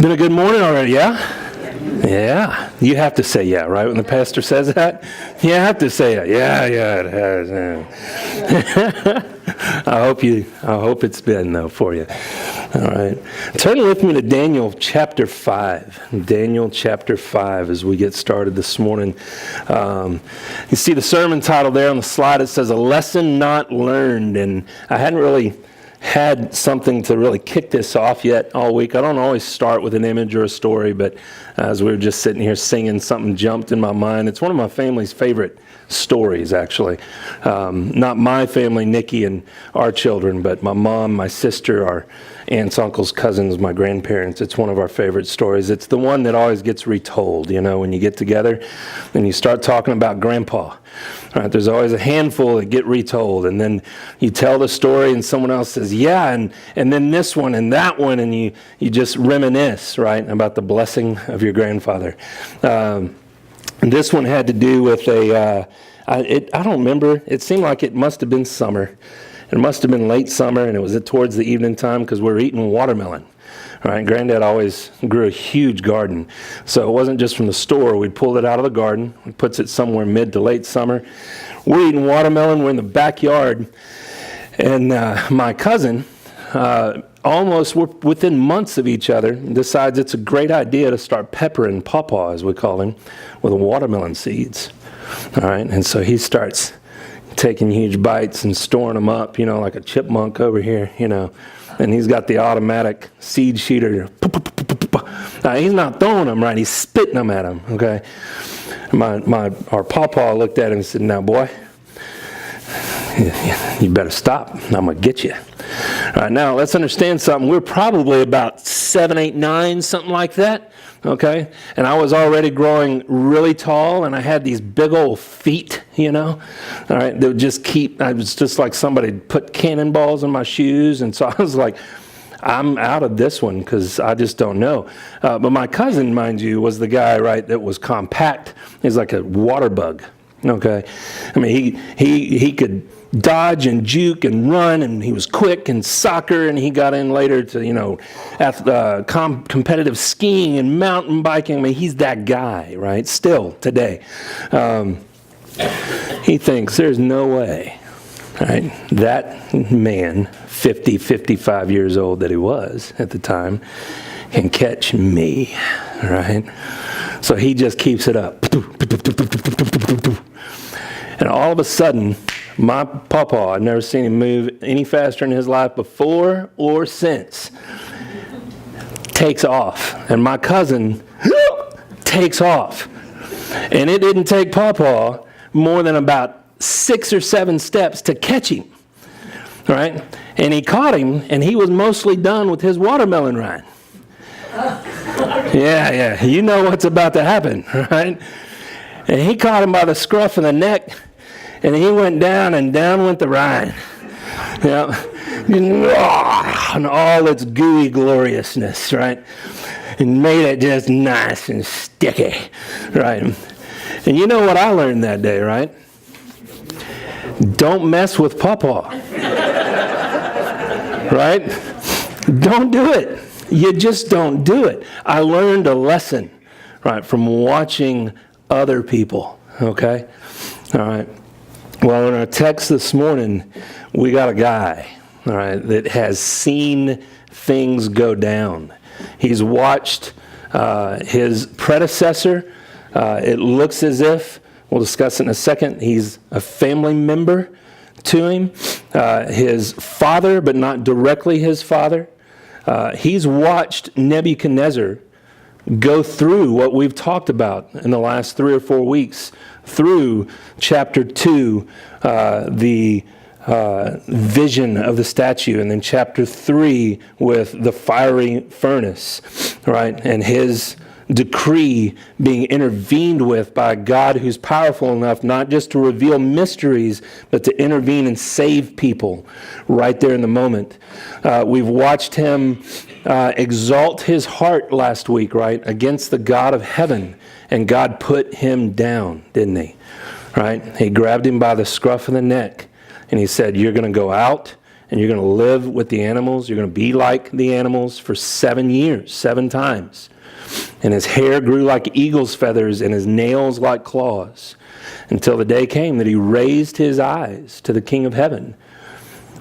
Been a good morning already, yeah? Yeah. You have to say yeah, right? When the pastor says that, you have to say it. Yeah, it has. Yeah. I hope it's been though for you. All right. Turn with me to Daniel chapter 5. Daniel chapter 5 as we get started this morning. You see the sermon title there on the slide. It says, A Lesson Not Learned. And I hadn't really had something to really kick this off yet all week. I don't always start with an image or a story, but as we were just sitting here singing, something jumped in my mind. It's one of my family's favorite stories, actually. Not my family, Nikki and our children, but my mom, my sister, our aunts, uncles, cousins, my grandparents. It's one of our favorite stories. It's the one that always gets retold, when you get together and you start talking about Grandpa. Right, there's always a handful that get retold, and then you tell the story and someone else says, yeah, and then this one and that one, and you just reminisce, right, about the blessing of your grandfather. This one had to do with I don't remember, it seemed like it must have been summer. It must have been late summer, and it was towards the evening time because we were eating watermelon. Right, Granddad always grew a huge garden, so it wasn't just from the store. We'd pull it out of the garden, we puts it somewhere mid to late summer. We're eating watermelon. We're in the backyard, and my cousin, we're within months of each other, decides it's a great idea to start peppering Pawpaw, as we call him, with watermelon seeds. All right, and so he starts taking huge bites and storing them up, like a chipmunk over here, And he's got the automatic seed sheeter. He's not throwing them right. He's spitting them at him. Okay. Our pawpaw looked at him and said, "Now, boy, you better stop. I'm gonna get you." All right. Now let's understand something. We're probably about 7, 8, 9, something like that. Okay. And I was already growing really tall, and I had these big old feet, All right. They would just I was just like somebody put cannonballs in my shoes. And so I was like, I'm out of this one because I just don't know. But my cousin, mind you, was the guy, right, that was compact. He's like a water bug. Okay. I mean, he could dodge and juke and run, and he was quick in soccer, and he got in later to, competitive skiing and mountain biking. I mean, he's that guy, right? Still today. He thinks there's no way, right, that man, 50, 55 years old that he was at the time, can catch me, right? So he just keeps it up. And all of a sudden, my pawpaw, I've never seen him move any faster in his life before or since, takes off. And my cousin takes off. And it didn't take pawpaw more than about 6 or 7 steps to catch him. Right? And he caught him, and he was mostly done with his watermelon rind. Yeah. You know what's about to happen, right? And he caught him by the scruff of the neck, and he went down, and down went the rind. And all its gooey gloriousness, right? And made it just nice and sticky, right? And you know what I learned that day, right? Don't mess with Pawpaw. Right? Don't do it. You just don't do it. I learned a lesson, right, from watching other people, okay? All right. Well, in our text this morning, we got a guy, all right, that has seen things go down. He's watched his predecessor. It looks as if, we'll discuss it in a second, he's a family member to him. His father, but not directly his father. He's watched Nebuchadnezzar go through what we've talked about in the last 3 or 4 weeks, through chapter 2, the vision of the statue, and then chapter 3 with the fiery furnace, right? And his decree being intervened with by God who's powerful enough not just to reveal mysteries, but to intervene and save people right there in the moment. We've watched him exalt his heart last week, right, against the God of heaven, and God put him down, didn't he? Right? He grabbed him by the scruff of the neck, and he said, "You're going to go out, and you're going to live with the animals. You're going to be like the animals for 7 years, 7 times. And his hair grew like eagle's feathers and his nails like claws, until the day came that he raised his eyes to the King of heaven,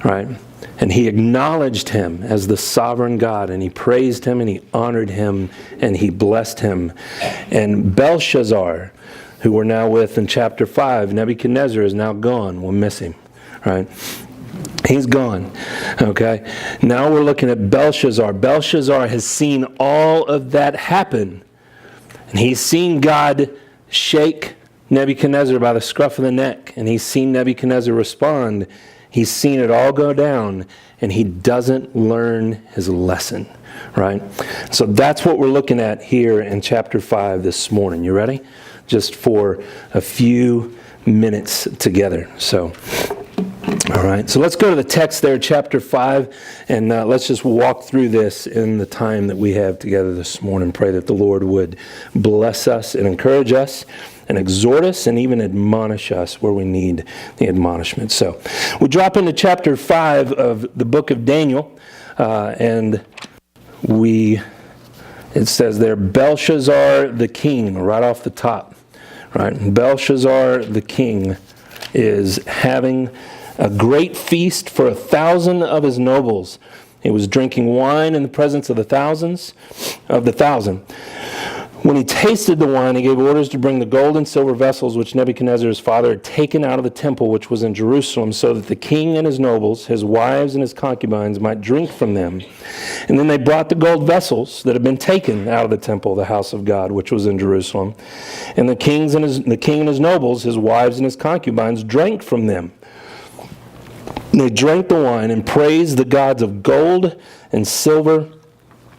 right? And he acknowledged him as the sovereign God, and he praised him, and he honored him, and he blessed him. And Belshazzar, who we're now with in chapter 5, Nebuchadnezzar is now gone. We'll miss him, right? He's gone, okay? Now we're looking at Belshazzar. Belshazzar has seen all of that happen, and he's seen God shake Nebuchadnezzar by the scruff of the neck, and he's seen Nebuchadnezzar respond. He's seen it all go down, and he doesn't learn his lesson, right? So that's what we're looking at here in chapter 5 this morning. You ready? Just for a few minutes together. So, all right. So let's go to the text there, chapter 5, and let's just walk through this in the time that we have together this morning. Pray that the Lord would bless us and encourage us and exhort us and even admonish us where we need the admonishment. So we drop into chapter 5 of the book of Daniel, and it says there, Belshazzar the king, right off the top, right? Belshazzar the king is having a great feast for 1,000 of his nobles. He was drinking wine in the presence of the thousand. When he tasted the wine, he gave orders to bring the gold and silver vessels which Nebuchadnezzar his father had taken out of the temple which was in Jerusalem, so that the king and his nobles, his wives and his concubines, might drink from them. And then they brought the gold vessels that had been taken out of the temple, the house of God, which was in Jerusalem. And the king and his nobles, his wives and his concubines, drank from them. They drank the wine and praised the gods of gold and silver,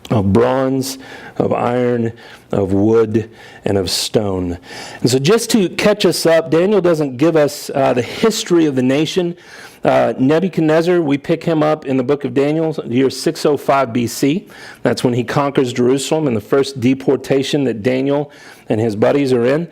of bronze, of iron, of wood, and of stone. And so just to catch us up, Daniel doesn't give us the history of the nation. Nebuchadnezzar, we pick him up in the book of Daniel, year 605 BC. That's when he conquers Jerusalem in the first deportation that Daniel and his buddies are in.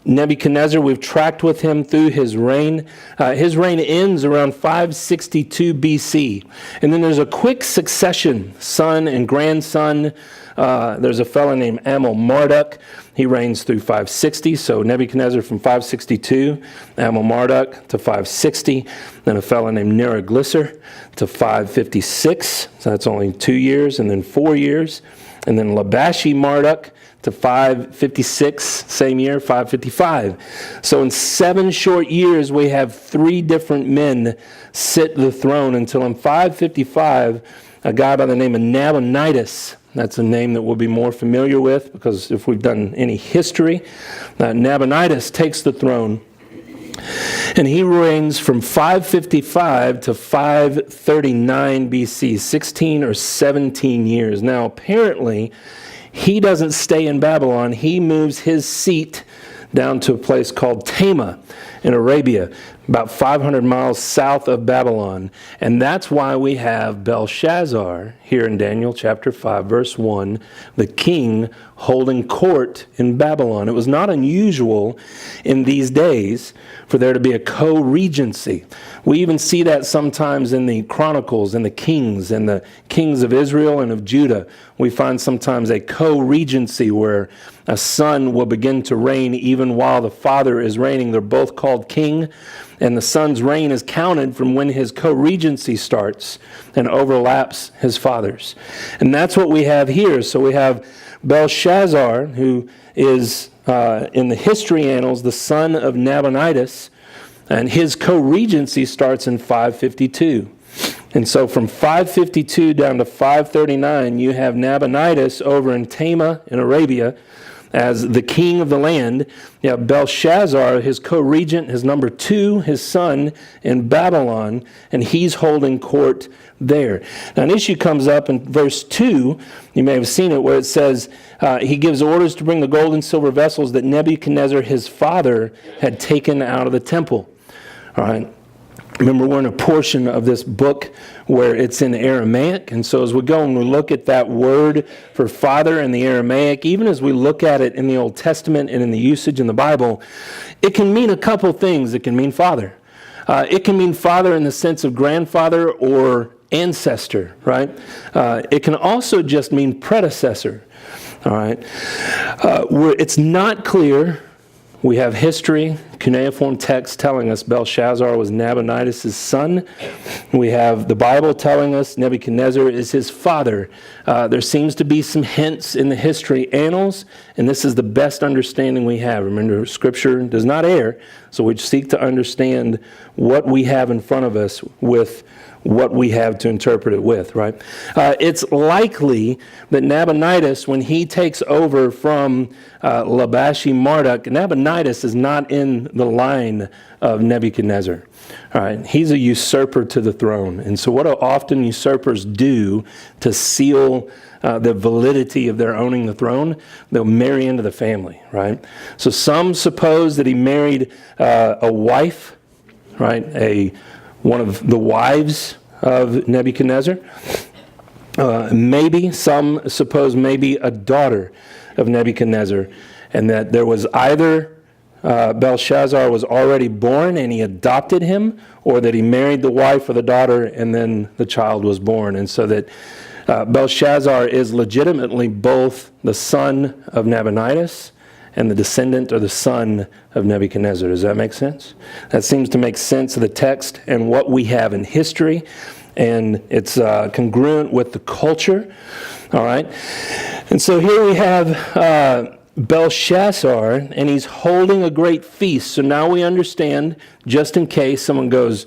Nebuchadnezzar, we've tracked with him through his reign. His reign ends around 562 BC. And then there's a quick succession, son and grandson. There's a fellow named Amel-Marduk. He reigns through 560. So Nebuchadnezzar from 562, Amel-Marduk to 560. Then a fellow named Neriglissar to 556. So that's only 2 years, and then 4 years. And then Labashi-Marduk to 556, same year, 555. So in 7 short years, we have 3 different men sit the throne until in 555, a guy by the name of Nabonidus, that's a name that we'll be more familiar with because if we've done any history, Nabonidus takes the throne. And he reigns from 555 to 539 BC, 16 or 17 years. Now, apparently, he doesn't stay in Babylon. He moves his seat down to a place called Tama in Arabia, about 500 miles south of Babylon. And that's why we have Belshazzar here in Daniel chapter 5, verse 1, the king holding court in Babylon. It was not unusual in these days for there to be a co-regency. We even see that sometimes in the Chronicles and the kings of Israel and of Judah. We find sometimes a co-regency where a son will begin to reign even while the father is reigning. They're both called king, and the son's reign is counted from when his co-regency starts and overlaps his father's. And that's what we have here. So we have Belshazzar, who is in the history annals the son of Nabonidus, and his co-regency starts in 552. And so from 552 down to 539, you have Nabonidus over in Tama in Arabia as the king of the land. You have Belshazzar, his co-regent, his number 2, his son in Babylon, and he's holding court there. Now an issue comes up in verse 2, you may have seen it, where it says, he gives orders to bring the gold and silver vessels that Nebuchadnezzar, his father, had taken out of the temple. All right. Remember, we're in a portion of this book where it's in Aramaic, and so as we go and we look at that word for father in the Aramaic, even as we look at it in the Old Testament and in the usage in the Bible, it can mean a couple things. It can mean father. It can mean father in the sense of grandfather or ancestor, right? It can also just mean predecessor, all right? It's not clear. We have history, cuneiform text telling us Belshazzar was Nabonidus' son. We have the Bible telling us Nebuchadnezzar is his father. There seems to be some hints in the history annals, and this is the best understanding we have. Remember, Scripture does not err, so we seek to understand what we have in front of us with what we have to interpret it with, right? It's likely that Nabonidus, when he takes over from Labashi Marduk, Nabonidus is not in the line of Nebuchadnezzar. All right, he's a usurper to the throne. And so what often usurpers do to seal the validity of their owning the throne, they'll marry into the family, right? So some suppose that he married a wife, right, one of the wives of Nebuchadnezzar. Maybe some suppose maybe a daughter of Nebuchadnezzar, and that there was either Belshazzar was already born and he adopted him, or that he married the wife or the daughter and then the child was born. And so that Belshazzar is legitimately both the son of Nabonidus and the descendant or the son of Nebuchadnezzar. Does that make sense? That seems to make sense of the text and what we have in history, and it's congruent with the culture. All right? And so here we have Belshazzar, and he's holding a great feast. So now we understand, just in case someone goes,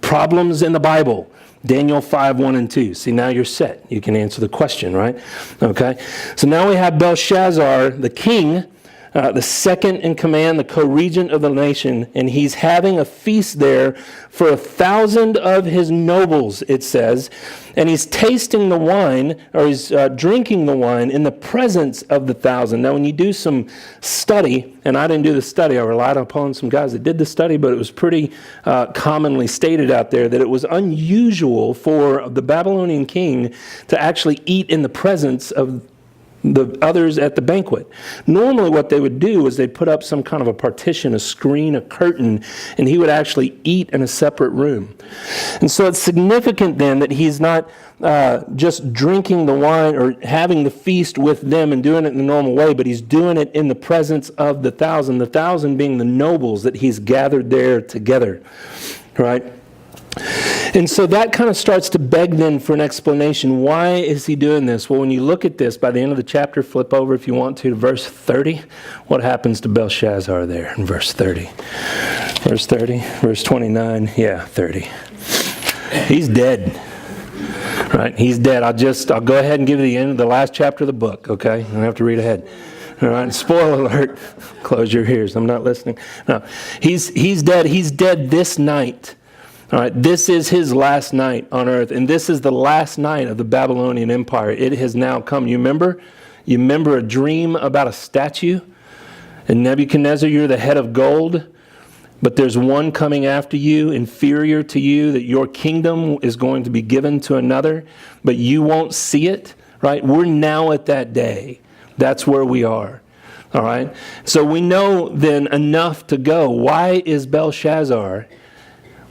problems in the Bible. Daniel 5, 1 and 2. See, now you're set. You can answer the question, right? Okay. So now we have Belshazzar, the king, the second in command, the co-regent of the nation, and he's having a feast there for 1,000 of his nobles, it says, and he's tasting the wine, or he's drinking the wine in the presence of the 1,000. Now, when you do some study, and I didn't do the study, I relied upon some guys that did the study, but it was pretty commonly stated out there that it was unusual for the Babylonian king to actually eat in the presence of the others at the banquet. Normally what they would do is they'd put up some kind of a partition, a screen, a curtain, and he would actually eat in a separate room. And so it's significant then that he's not just drinking the wine or having the feast with them and doing it in the normal way, but he's doing it in the presence of the 1,000 being the nobles that he's gathered there together, right? And so that kind of starts to beg then for an explanation. Why is he doing this? Well, when you look at this, by the end of the chapter, flip over if you want to verse 30. What happens to Belshazzar there in verse 30? Verse 30, verse 29, yeah, 30. He's dead. Right? He's dead. I'll go ahead and give you the end of the last chapter of the book, okay? I don't have to read ahead. All right, spoiler alert. Close your ears. I'm not listening. No, he's dead. He's dead this night. All right, this is his last night on earth, and this is the last night of the Babylonian Empire. It has now come. You remember a dream about a statue? And Nebuchadnezzar, you're the head of gold, but there's one coming after you, inferior to you, that your kingdom is going to be given to another, but you won't see it, right? We're now at that day. That's where we are. All right? So we know then enough to go. Why is Belshazzar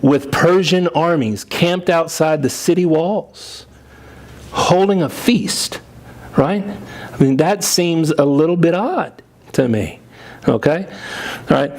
with Persian armies camped outside the city walls, holding a feast, right? I mean, that seems a little bit odd to me, okay? All right,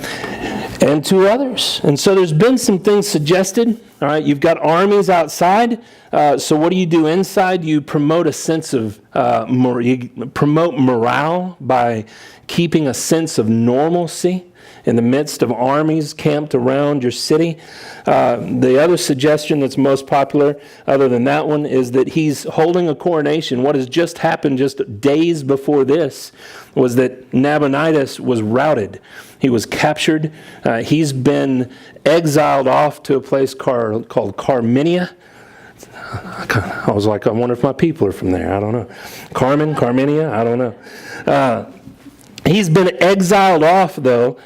and to others. And so there's been some things suggested, all right? You've got armies outside, so what do you do inside? You promote a sense of, you promote morale by keeping a sense of normalcy in the midst of armies camped around your city. The other suggestion that's most popular, other than that one, is that he's holding a coronation. What has just happened just days before this was that Nabonidus was routed. He was captured. He's been exiled off to a place called Carmenia. I was like, I wonder if my people are from there. I don't know. Carmenia? I don't know. He's been exiled off, though.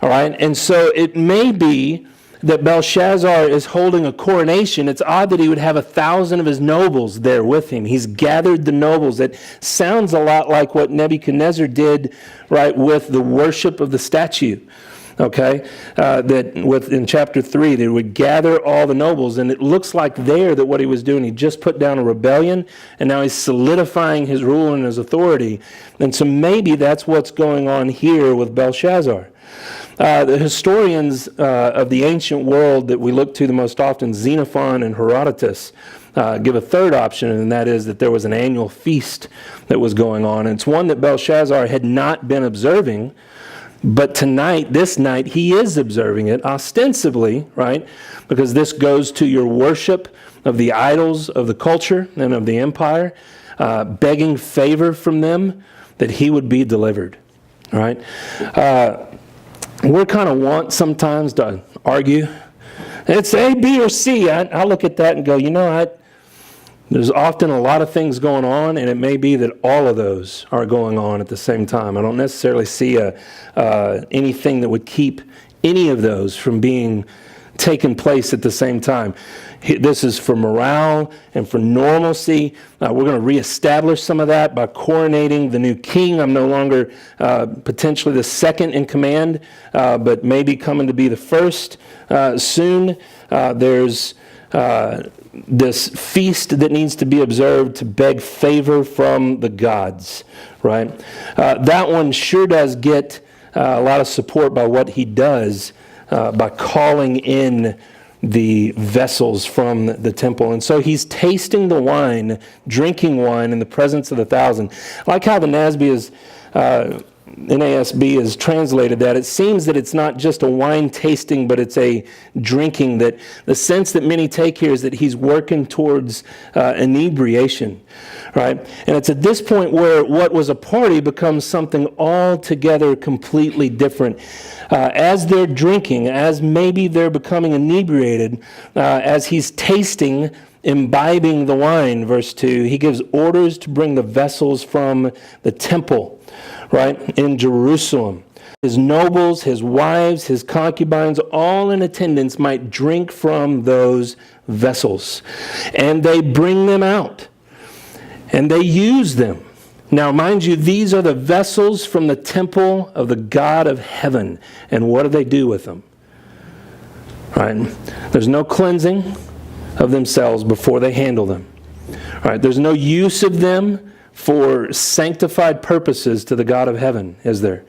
All right, and so it may be that Belshazzar is holding a coronation. It's odd that he would have 1,000 of his nobles there with him. He's gathered the nobles. It sounds a lot like what Nebuchadnezzar did, right, with the worship of the statue. okay, in chapter 3, they would gather all the nobles, and it looks like there that what he was doing, he just put down a rebellion, and now he's solidifying his rule and his authority. And so maybe that's what's going on here with Belshazzar. The historians of the ancient world that we look to the most often, Xenophon and Herodotus, give a third option, and that is that there was an annual feast that was going on. And it's one that Belshazzar had not been observing, but this night, he is observing it ostensibly, right? Because this goes to your worship of the idols of the culture and of the empire, begging favor from them that he would be delivered, right? We're kind of want sometimes to argue. It's A, B, or C. I look at that and go, there's often a lot of things going on, and it may be that all of those are going on at the same time. I don't necessarily see anything that would keep any of those from being taking place at the same time. This is for morale and for normalcy. We're going to reestablish some of that by coronating the new king. I'm no longer potentially the second in command, but maybe coming to be the first soon. There's this feast that needs to be observed to beg favor from the gods, right? That one sure does get a lot of support by what he does by calling in the vessels from the temple. And so he's tasting the wine, drinking wine in the presence of the thousand. I like how the NASB has translated that. It seems that it's not just a wine tasting, but it's a drinking. That the sense that many take here is that he's working towards inebriation, right? And it's at this point where what was a party becomes something altogether completely different. As they're drinking, as maybe they're becoming inebriated, as he's tasting, imbibing the wine, verse 2, he gives orders to bring the vessels from the temple, right, in Jerusalem. His nobles, his wives, his concubines, all in attendance might drink from those vessels. And they bring them out, and they use them. Now, mind you, these are the vessels from the temple of the God of heaven. And what do they do with them? Right? There's no cleansing of themselves before they handle them. Right? There's no use of them for sanctified purposes to the God of heaven, is there?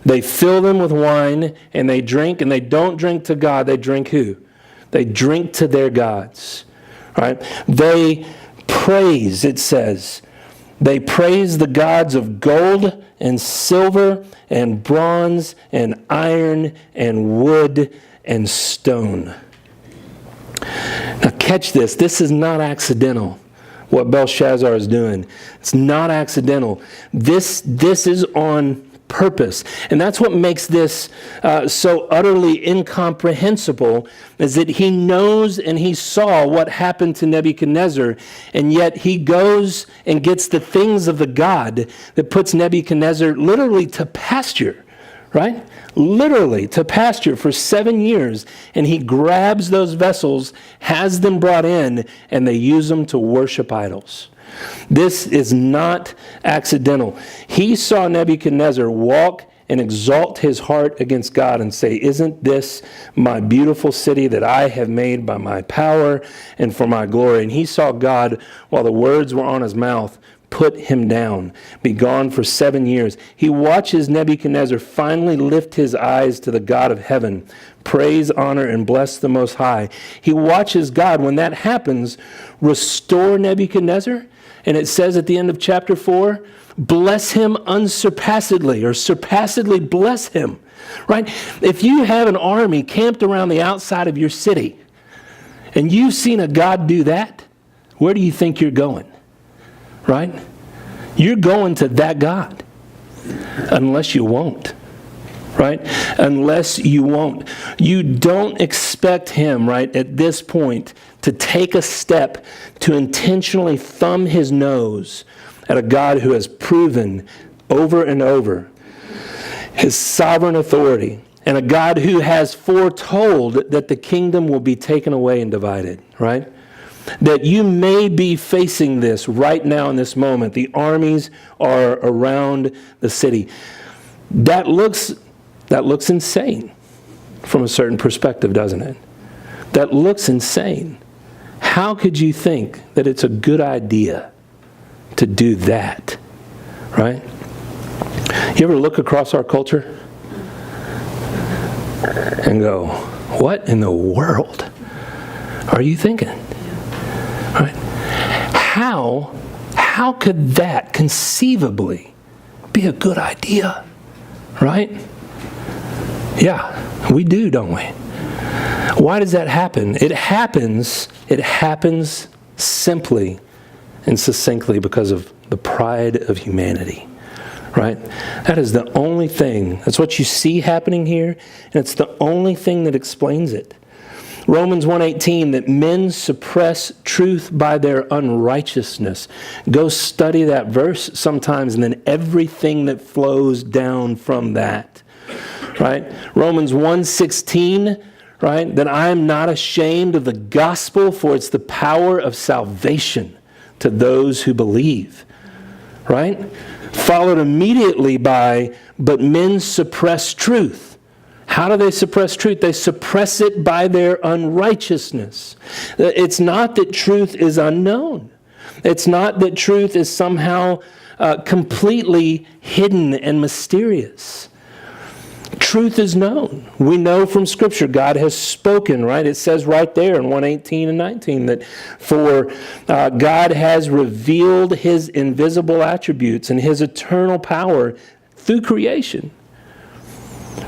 They fill them with wine, and they drink, and they don't drink to God. They drink who? They drink to their gods. Right? They praise, it says. They praise the gods of gold and silver and bronze and iron and wood and stone. Now catch this. This is not accidental, what Belshazzar is doing. It's not accidental. This is on purpose. And that's what makes this so utterly incomprehensible, is that he knows and he saw what happened to Nebuchadnezzar, and yet he goes and gets the things of the God that puts Nebuchadnezzar literally to pasture, right? Literally to pasture for 7 years, and he grabs those vessels, has them brought in, and they use them to worship idols. This is not accidental. He saw Nebuchadnezzar walk and exalt his heart against God and say, "Isn't this my beautiful city that I have made by my power and for my glory?" And he saw God, while the words were on his mouth, put him down, be gone for 7 years. He watches Nebuchadnezzar finally lift his eyes to the God of heaven, praise, honor, and bless the Most High. He watches God, when that happens, restore Nebuchadnezzar. And it says at the end of chapter 4, bless him unsurpassedly, or surpassedly bless him, right? If you have an army camped around the outside of your city, and you've seen a God do that, where do you think you're going, right? You're going to that God, unless you won't, right? Unless you won't. You don't expect him, right, at this point, to take a step to intentionally thumb his nose at a God who has proven over and over his sovereign authority, and a God who has foretold that the kingdom will be taken away and divided, right? That you may be facing this right now in this moment. The armies are around the city. That looks insane. from a certain perspective, doesn't it? That looks insane. How could you think that it's a good idea to do that, right? You ever look across our culture and go, what in the world are you thinking? Right? How could that conceivably be a good idea? Right? Yeah, we do, don't we? Why does that happen? It happens simply and succinctly because of the pride of humanity. Right? That is the only thing. That's what you see happening here, and it's the only thing that explains it. Romans 1:18, that men suppress truth by their unrighteousness. Go study that verse sometimes, and then everything that flows down from that. Right? Romans 1:16, right? That I am not ashamed of the gospel, for it's the power of salvation to those who believe. Right? Followed immediately by, but men suppress truth. How do they suppress truth? They suppress it by their unrighteousness. It's not that truth is unknown. It's not that truth is somehow completely hidden and mysterious. Truth is known. We know from Scripture God has spoken, right? It says right there in 1:18 and 19 that for God has revealed His invisible attributes and His eternal power through creation.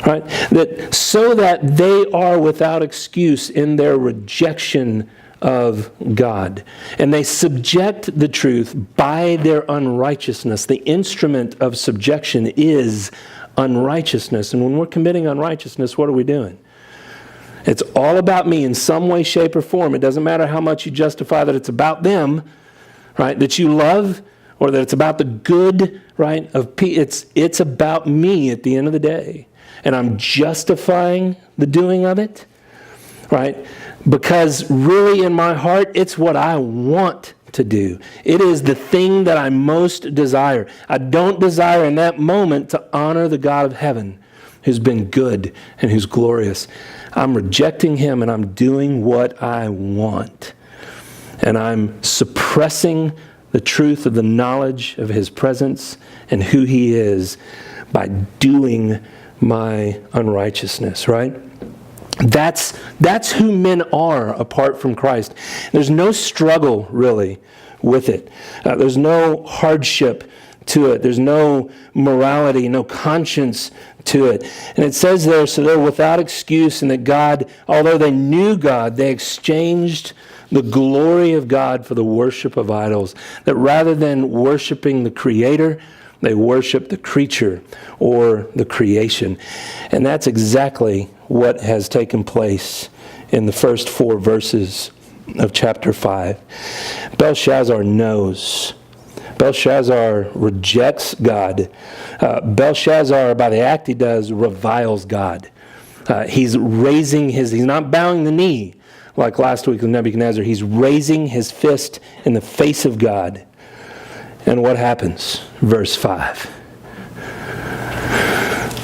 Right? That so that they are without excuse in their rejection of God. And they subject the truth by their unrighteousness. The instrument of subjection is unrighteousness. And when we're committing unrighteousness, what are we doing? It's all about me in some way, shape, or form. It doesn't matter how much you justify that it's about them, right? That you love, or that it's about the good, right? It's about me at the end of the day. And I'm justifying the doing of it, right? Because really in my heart, it's what I want to do. It is the thing that I most desire. I don't desire in that moment to honor the God of heaven who's been good and who's glorious. I'm rejecting Him and I'm doing what I want. And I'm suppressing the truth of the knowledge of His presence and who He is by doing my unrighteousness, right? That's who men are apart from Christ. There's no struggle really with it. There's no hardship to it. There's no morality, no conscience to it. And it says there, so they're without excuse, and that God, although they knew God, they exchanged the glory of God for the worship of idols. That rather than worshiping the Creator, they worship the creature or the creation. And that's exactly what has taken place in the first 4 verses of chapter 5. Belshazzar knows. Belshazzar rejects God. Belshazzar, by the act he does, reviles God. He's not bowing the knee like last week with Nebuchadnezzar. He's raising his fist in the face of God. And what happens? Verse 5.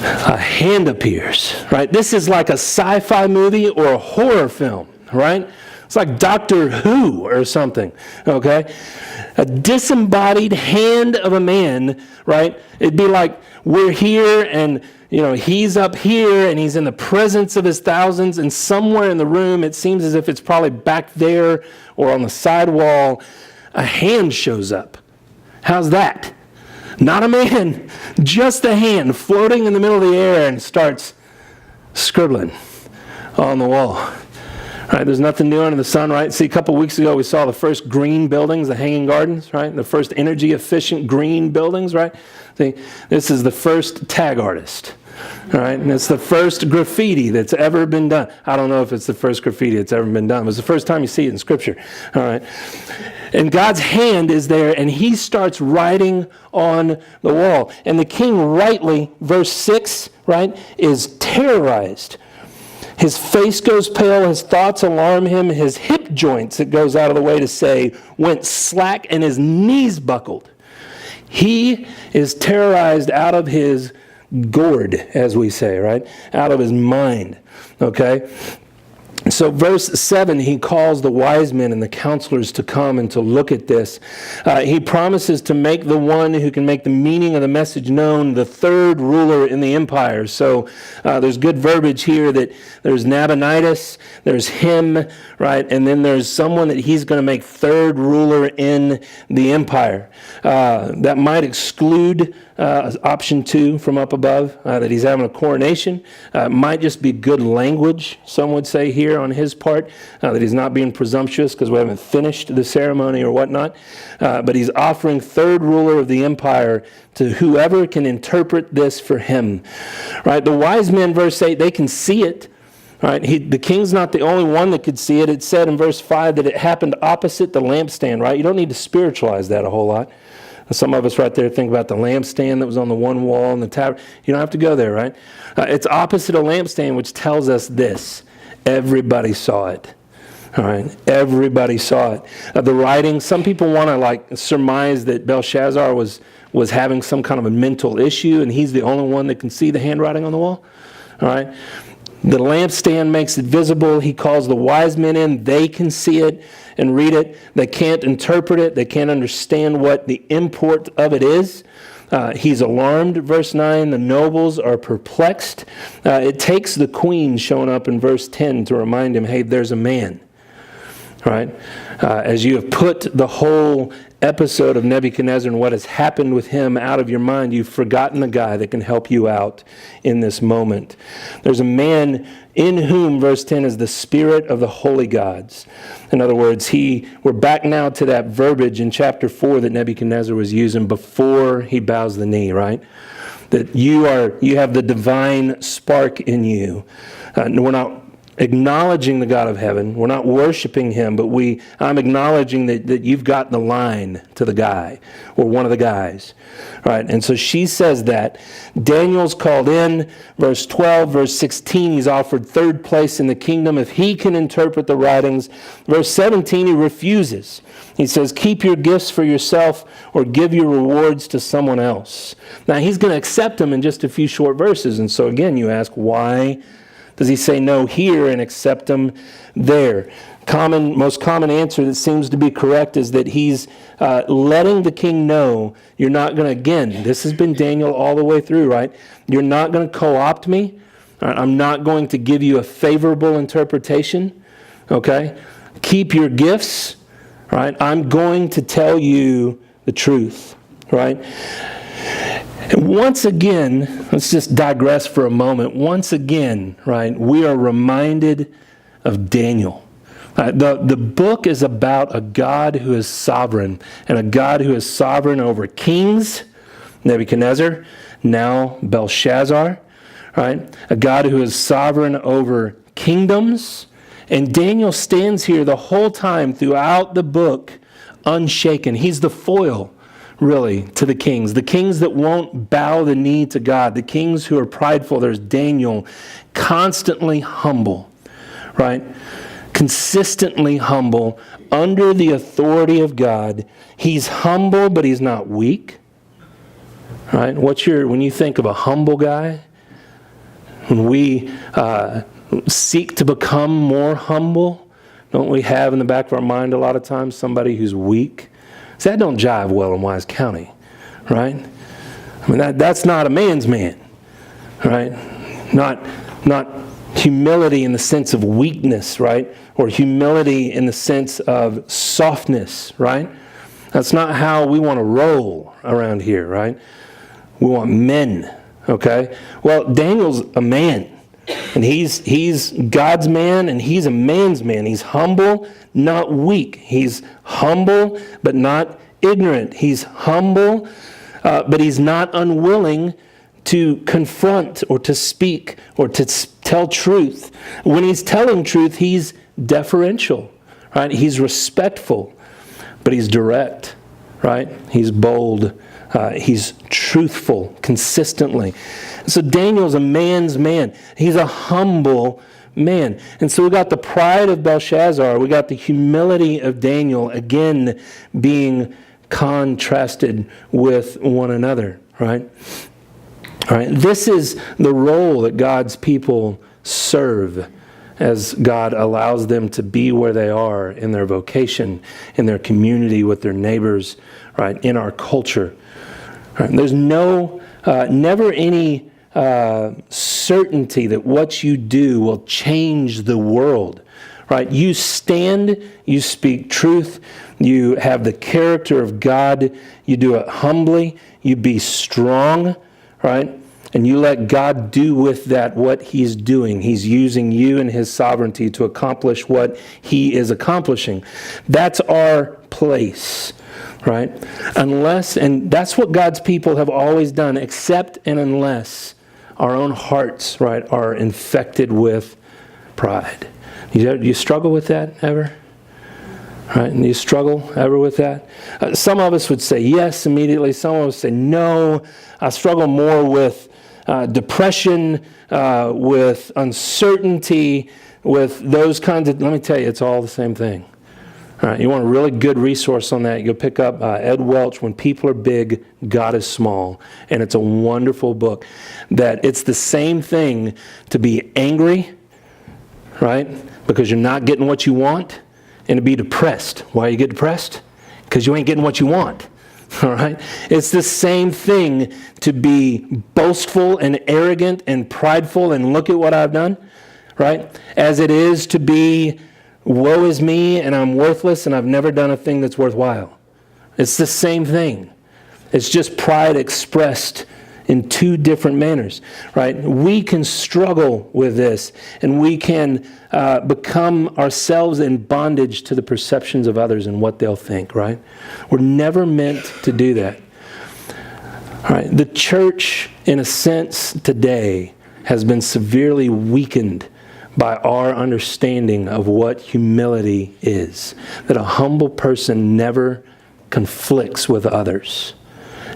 A hand appears, right? This is like a sci-fi movie or a horror film, right? It's like Doctor Who or something, okay? A disembodied hand of a man, right? It'd be like we're here and, he's up here and he's in the presence of his thousands, and somewhere in the room, it seems as if it's probably back there or on the side wall, a hand shows up. How's that? Not a man, just a hand floating in the middle of the air and starts scribbling on the wall. Right, there's nothing new under the sun, right? See, a couple weeks ago we saw the first green buildings, the hanging gardens, right? The first energy efficient green buildings, right? See, this is the first tag artist. All right, and it's the first graffiti that's ever been done. I don't know if it's the first graffiti that's ever been done. It was the first time you see it in Scripture. All right, and God's hand is there, and He starts writing on the wall. And the king rightly, verse 6, right, is terrorized. His face goes pale, his thoughts alarm him, his hip joints, it goes out of the way to say, went slack, and his knees buckled. He is terrorized out of his gourd, as we say, right? Out of his mind, okay? So verse 7, he calls the wise men and the counselors to come and to look at this. He promises to make the one who can make the meaning of the message known the third ruler in the empire. So there's good verbiage here that there's Nabonidus, there's him, right? And then there's someone that he's going to make third ruler in the empire. That might exclude option 2 from up above, that he's having a coronation. Might just be good language, some would say here on his part, that he's not being presumptuous because we haven't finished the ceremony or whatnot. But he's offering third ruler of the empire to whoever can interpret this for him. Right? The wise men, verse 8, they can see it. Right? The king's not the only one that could see it. It said in verse 5 that it happened opposite the lampstand, right? You don't need to spiritualize that a whole lot. Some of us right there think about the lampstand that was on the one wall in the tower. You don't have to go there, right? It's opposite a lampstand, which tells us this. Everybody saw it. All right? Everybody saw it. The writing, some people want to surmise that Belshazzar was having some kind of a mental issue and he's the only one that can see the handwriting on the wall. All right? The lampstand makes it visible. He calls the wise men in. They can see it and read it. They can't interpret it. They can't understand what the import of it is. He's alarmed, verse 9. The nobles are perplexed. It takes the queen showing up in verse 10 to remind him, hey, there's a man. Right? As you have put the whole episode of Nebuchadnezzar and what has happened with him out of your mind, you've forgotten the guy that can help you out in this moment. There's a man in whom, verse 10, is the spirit of the holy gods. In other words, we're back now to that verbiage in chapter 4 that Nebuchadnezzar was using before he bows the knee, right? That you have the divine spark in you. We're not acknowledging the God of heaven. We're not worshiping him, but I'm acknowledging that you've got the line to the guy or one of the guys. Right? And so she says that. Daniel's called in. Verse 12, verse 16, he's offered third place in the kingdom if he can interpret the writings. Verse 17, he refuses. He says, keep your gifts for yourself or give your rewards to someone else. Now, he's going to accept them in just a few short verses. And so again, you ask, why does he say no here and accept them there? Most common answer that seems to be correct is that he's letting the king know you're not going to, again, this has been Daniel all the way through, right? You're not going to co-opt me. Right? I'm not going to give you a favorable interpretation, okay? Keep your gifts, right? I'm going to tell you the truth, right? And once again, let's just digress for a moment. Once again, right, we are reminded of Daniel. The book is about a God who is sovereign, and a God who is sovereign over kings, Nebuchadnezzar, now Belshazzar, right? A God who is sovereign over kingdoms. And Daniel stands here the whole time throughout the book unshaken. He's the foil, really, to the kings that won't bow the knee to God, the kings who are prideful. There's Daniel, constantly humble, right? Consistently humble, under the authority of God. He's humble, but he's not weak, right? When you think of a humble guy, when we seek to become more humble, don't we have in the back of our mind a lot of times somebody who's weak? So that don't jive well in Wise County, right? I mean, that's not a man's man, right? Not humility in the sense of weakness, right? Or humility in the sense of softness, right? That's not how we want to roll around here, right? We want men, okay? Well, Daniel's a man, and he's God's man, and he's a man's man. He's humble, not weak. He's humble, but not ignorant. He's humble, but he's not unwilling to confront or to speak or to tell truth. When he's telling truth, he's deferential, right? He's respectful, but he's direct, right? He's bold. He's truthful consistently. So Daniel's a man's man. He's a humble man. And so we got the pride of Belshazzar. We got the humility of Daniel, again, being contrasted with one another, right? All right, this is the role that God's people serve as God allows them to be where they are in their vocation, in their community, with their neighbors, right, in our culture. Right? There's never any certainty that what you do will change the world. Right? You stand, you speak truth, you have the character of God, you do it humbly, you be strong, right? And you let God do with that what He's doing. He's using you and His sovereignty to accomplish what He is accomplishing. That's our place, right? And that's what God's people have always done, except and unless our own hearts, right, are infected with pride. You struggle with that ever? Right? And you struggle ever with that? Some of us would say yes immediately. Some of us say no. I struggle more with depression, with uncertainty, with those kinds of... Let me tell you, it's all the same thing. All right, you want a really good resource on that, you'll pick up Ed Welch, When People Are Big, God is Small. And it's a wonderful book. That it's the same thing to be angry, right? Because you're not getting what you want, and to be depressed. Why you get depressed? Because you ain't getting what you want. All right? It's the same thing to be boastful and arrogant and prideful and look at what I've done, right? As it is to be, woe is me and I'm worthless and I've never done a thing that's worthwhile. It's the same thing. It's just pride expressed in two different manners, right? We can struggle with this, and we can become ourselves in bondage to the perceptions of others and what they'll think, right? We're never meant to do that. All right, the church, in a sense, today has been severely weakened by our understanding of what humility is. That a humble person never conflicts with others,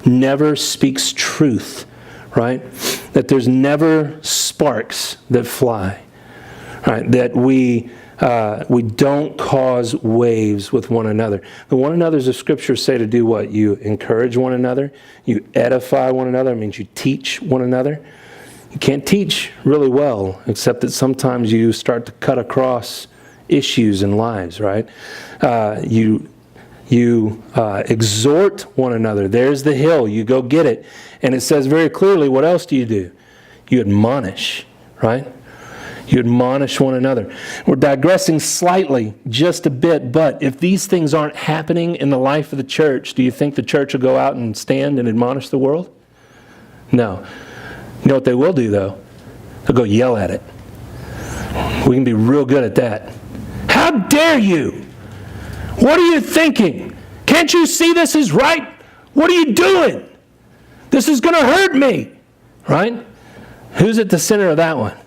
never speaks truth, right? That there's never sparks that fly, right? That we don't cause waves with one another. The one another's of Scripture say to do what? You encourage one another. You edify one another. It means you teach one another. You can't teach really well, except that sometimes you start to cut across issues in lives, right? You exhort one another. There's the hill. You go get it. And it says very clearly, what else do? You admonish, right? You admonish one another. We're digressing slightly, just a bit, but if these things aren't happening in the life of the church, do you think the church will go out and stand and admonish the world? No. You know what they will do, though? They'll go yell at it. We can be real good at that. How dare you? What are you thinking? Can't you see this is right? What are you doing? This is going to hurt me. Right? Who's at the center of that one?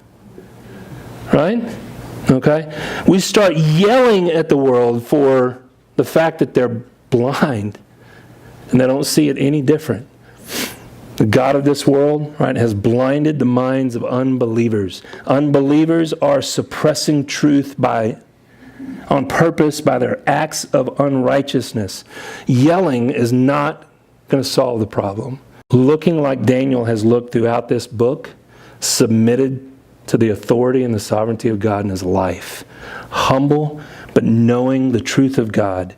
Right? Okay? We start yelling at the world for the fact that they're blind and they don't see it any different. The God of this world, right, has blinded the minds of unbelievers. Unbelievers are suppressing truth on purpose by their acts of unrighteousness. Yelling is not going to solve the problem. Looking like Daniel has looked throughout this book, submitted to the authority and the sovereignty of God in his life. Humble, but knowing the truth of God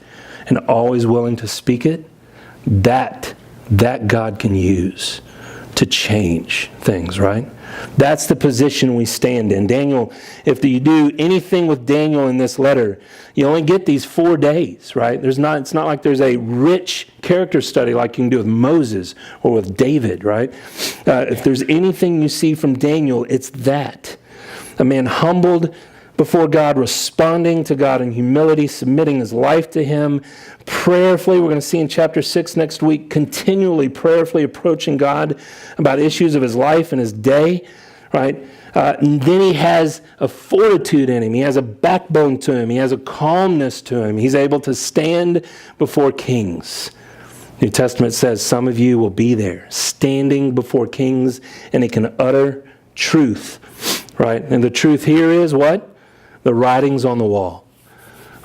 and always willing to speak it, that God can use to change things, right? That's the position we stand in. Daniel, if you do anything with Daniel in this letter, you only get these 4 days, right? It's not like there's a rich character study like you can do with Moses or with David, right? If there's anything you see from Daniel, it's that. A man humbled before God, responding to God in humility, submitting his life to Him, prayerfully, we're going to see in chapter 6 next week, continually prayerfully approaching God about issues of his life and his day, right? And then he has a fortitude in him. He has a backbone to him. He has a calmness to him. He's able to stand before kings. New Testament says some of you will be there, standing before kings, and he can utter truth, right? And the truth here is what? The writings on the wall.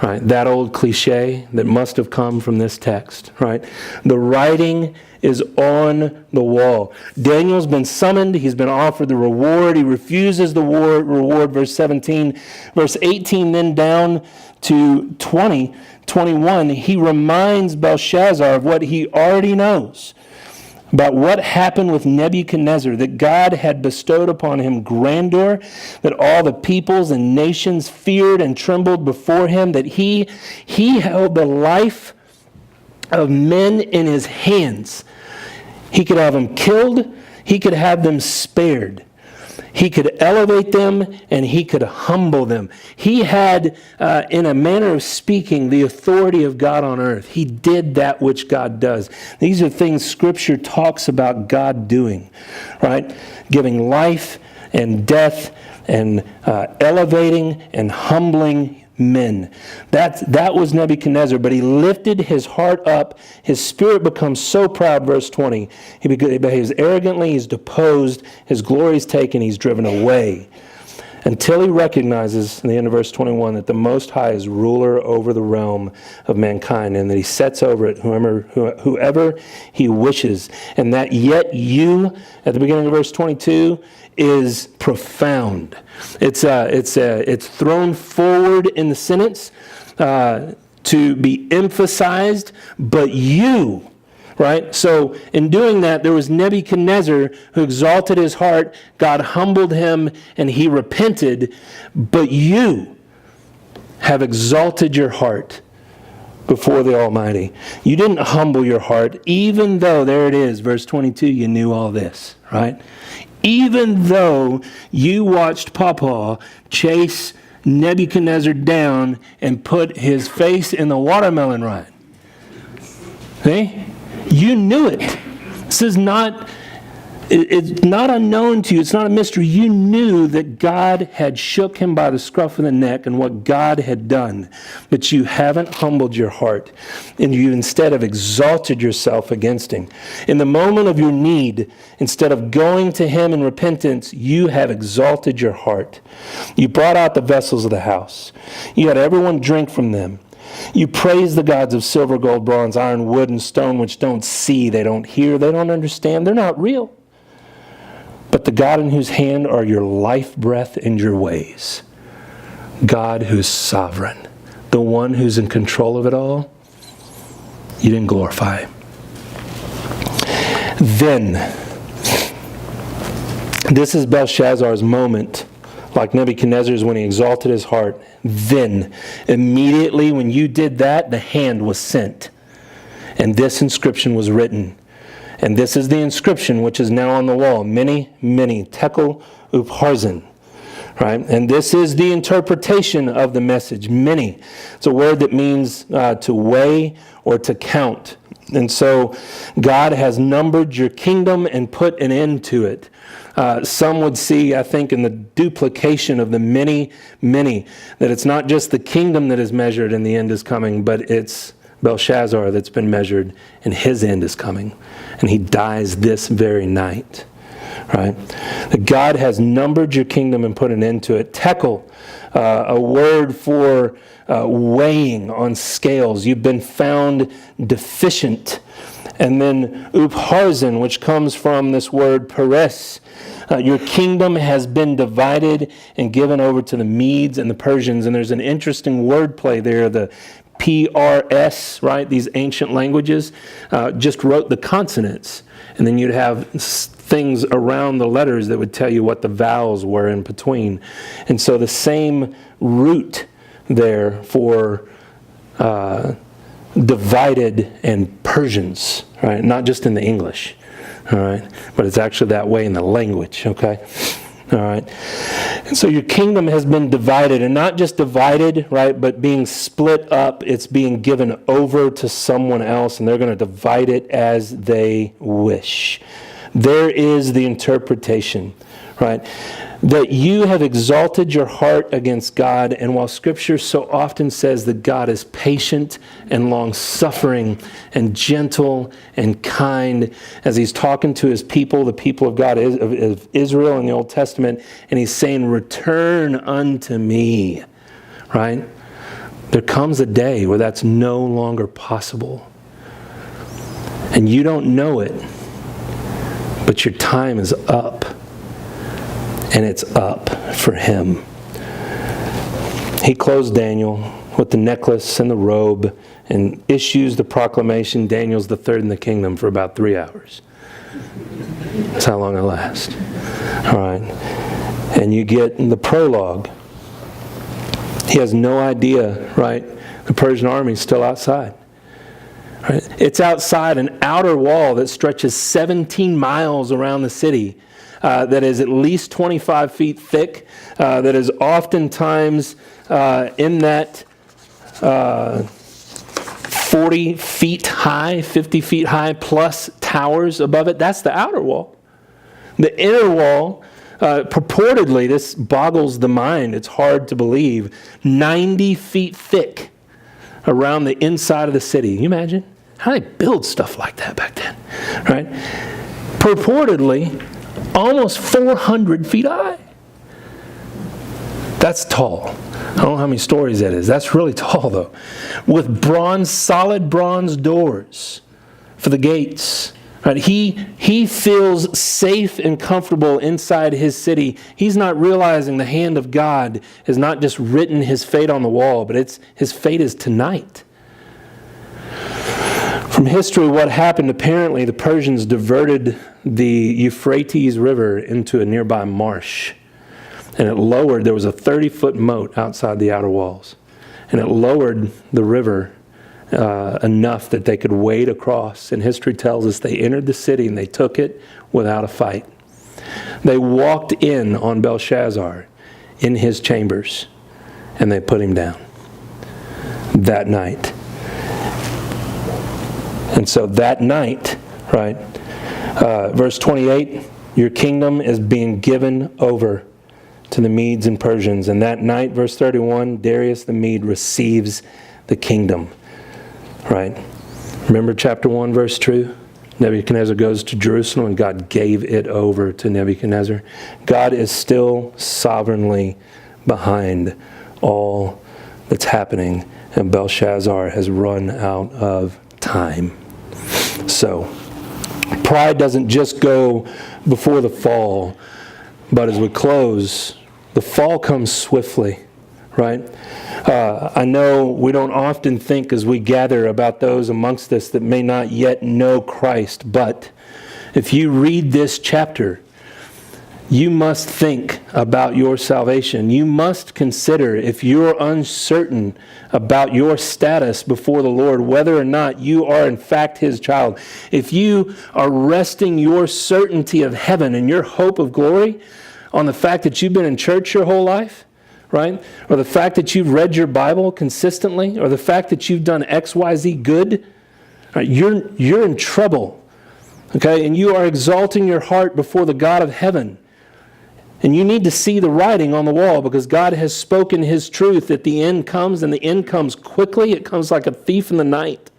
right? That old cliche that must have come from this text, right? The writing is on the wall. Daniel's been summoned. He's been offered the reward. He refuses the reward, verse 17. Verse 18, then down to 21, he reminds Belshazzar of what he already knows about what happened with Nebuchadnezzar, that God had bestowed upon him grandeur, that all the peoples and nations feared and trembled before him, that he held the life of men in his hands. He could have them killed. He could have them spared. He could elevate them and he could humble them. He had, in a manner of speaking, the authority of God on earth. He did that which God does. These are things Scripture talks about God doing, right? Giving life and death and elevating and humbling men. That was Nebuchadnezzar, but he lifted his heart up. His spirit becomes so proud, verse 20. He behaves arrogantly, he's deposed, his glory is taken, he's driven away. Until he recognizes, in the end of verse 21, that the Most High is ruler over the realm of mankind, and that he sets over it whoever he wishes. And that yet you, at the beginning of verse 22, is profound. It's thrown forward in the sentence to be emphasized, but you, right? So in doing that, there was Nebuchadnezzar who exalted his heart, God humbled him, and he repented, but you have exalted your heart before the Almighty. You didn't humble your heart, even though, there it is, verse 22, you knew all this, right? Even though you watched Papa chase Nebuchadnezzar down and put his face in the watermelon rind. See? You knew it. This is not, it's not unknown to you. It's not a mystery. You knew that God had shook him by the scruff of the neck and what God had done. But you haven't humbled your heart. And you instead have exalted yourself against him. In the moment of your need, instead of going to him in repentance, you have exalted your heart. You brought out the vessels of the house. You had everyone drink from them. You praise the gods of silver, gold, bronze, iron, wood, and stone, which don't see, they don't hear, they don't understand, they're not real. But the God in whose hand are your life breath and your ways. God who's sovereign. The one who's in control of it all. You didn't glorify. Then, this is Belshazzar's moment, like Nebuchadnezzar's when he exalted his heart. Then, immediately when you did that, the hand was sent. And this inscription was written. And this is the inscription which is now on the wall. Many, many, tekel upharsin. Right? And this is the interpretation of the message. Many. It's a word that means to weigh or to count. And so God has numbered your kingdom and put an end to it. Some would see, I think, in the duplication of the many, many, that it's not just the kingdom that is measured and the end is coming, but it's Belshazzar that's been measured and his end is coming. And he dies this very night. Right? That God has numbered your kingdom and put an end to it. Tekel, a word for weighing on scales. You've been found deficient. And then upharsin, which comes from this word peres. Your kingdom has been divided and given over to the Medes and the Persians. And there's an interesting wordplay there. The PRS, right? These ancient languages just wrote the consonants. And then you'd have things around the letters that would tell you what the vowels were in between. And so the same root there for divided and Persians, right? Not just in the English, all right? But it's actually that way in the language, okay? All right. And so your kingdom has been divided, and not just divided, right, but being split up. It's being given over to someone else, and they're going to divide it as they wish. There is the interpretation, right? That you have exalted your heart against God, and while Scripture so often says that God is patient and long-suffering and gentle and kind, as he's talking to his people, the people of God, of Israel in the Old Testament, and he's saying, return unto me, right? There comes a day where that's no longer possible. And you don't know it, but your time is up. And it's up for him. He clothes Daniel with the necklace and the robe and issues the proclamation, Daniel's the third in the kingdom, for about 3 hours. That's how long it lasts. All right. And you get in the prologue. He has no idea, right? The Persian army is still outside. Right? It's outside an outer wall that stretches 17 miles around the city. That is at least 25 feet thick, that is oftentimes in that 40 feet high, 50 feet high, plus towers above it. That's the outer wall. The inner wall, purportedly, this boggles the mind, it's hard to believe, 90 feet thick around the inside of the city. Can you imagine? How do they build stuff like that back then? Right? Purportedly, almost 400 feet high. That's tall. I don't know how many stories that is. That's really tall, though. With solid bronze doors for the gates. Right? He feels safe and comfortable inside his city. He's not realizing the hand of God has not just written his fate on the wall, but his fate is tonight. From history, what happened, apparently the Persians diverted the Euphrates River into a nearby marsh. And there was a 30-foot moat outside the outer walls. And it lowered the river enough that they could wade across. And history tells us they entered the city and they took it without a fight. They walked in on Belshazzar in his chambers and they put him down that night. And so that night, right, verse 28, your kingdom is being given over to the Medes and Persians. And that night, verse 31, Darius the Mede receives the kingdom. Right? Remember chapter 1, verse 2? Nebuchadnezzar goes to Jerusalem and God gave it over to Nebuchadnezzar. God is still sovereignly behind all that's happening. And Belshazzar has run out of time. So, pride doesn't just go before the fall, but as we close, the fall comes swiftly, right? I know we don't often think as we gather about those amongst us that may not yet know Christ, but if you read this chapter, you must think about your salvation. You must consider, if you're uncertain about your status before the Lord, whether or not you are in fact His child. If you are resting your certainty of heaven and your hope of glory on the fact that you've been in church your whole life, right? Or the fact that you've read your Bible consistently, or the fact that you've done XYZ good, right? You're in trouble, okay? And you are exalting your heart before the God of heaven. And you need to see the writing on the wall, because God has spoken His truth that the end comes, and the end comes quickly. It comes like a thief in the night.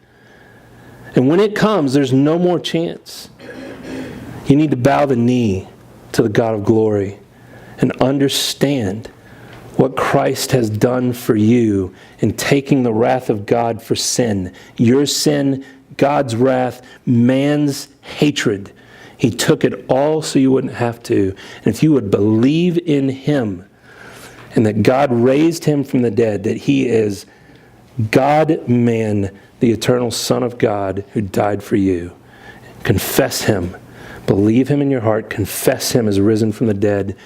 And when it comes, there's no more chance. You need to bow the knee to the God of glory and understand what Christ has done for you in taking the wrath of God for sin. Your sin, God's wrath, man's hatred. He took it all so you wouldn't have to. And if you would believe in Him and that God raised Him from the dead, that He is God-man, the eternal Son of God who died for you, confess Him. Believe Him in your heart. Confess Him as risen from the dead.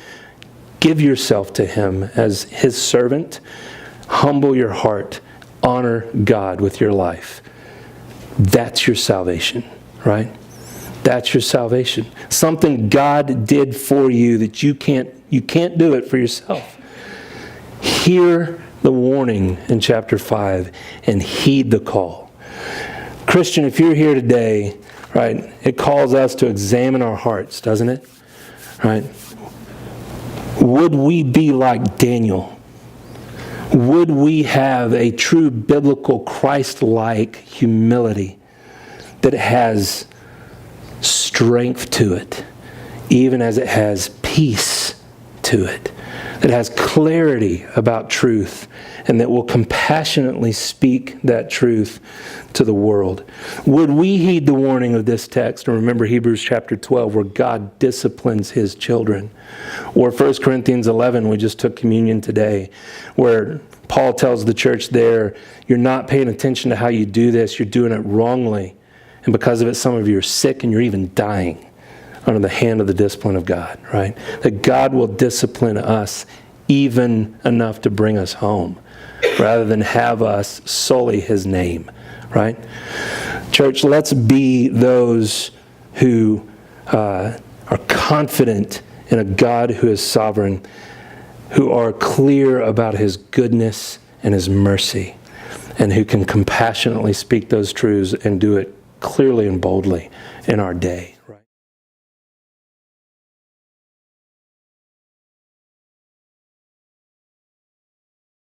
Give yourself to Him as His servant. Humble your heart. Honor God with your life. That's your salvation, right? That's your salvation. Something God did for you that you can't do it for yourself. Hear the warning in chapter 5 and heed the call. Christian, if you're here today, right, it calls us to examine our hearts, doesn't it? Right? Would we be like Daniel? Would we have a true biblical Christ-like humility that has strength to it, even as it has peace to it, that has clarity about truth, and that will compassionately speak that truth to the world. Would we heed the warning of this text and remember Hebrews chapter 12 where God disciplines his children? Or 1 Corinthians 11, we just took communion today, where Paul tells the church there, you're not paying attention to how you do this, you're doing it wrongly. And because of it, some of you are sick and you're even dying under the hand of the discipline of God, right? That God will discipline us even enough to bring us home, rather than have us sully his name, right? Church, let's be those who are confident in a God who is sovereign, who are clear about his goodness and his mercy, and who can compassionately speak those truths and do it clearly and boldly in our day.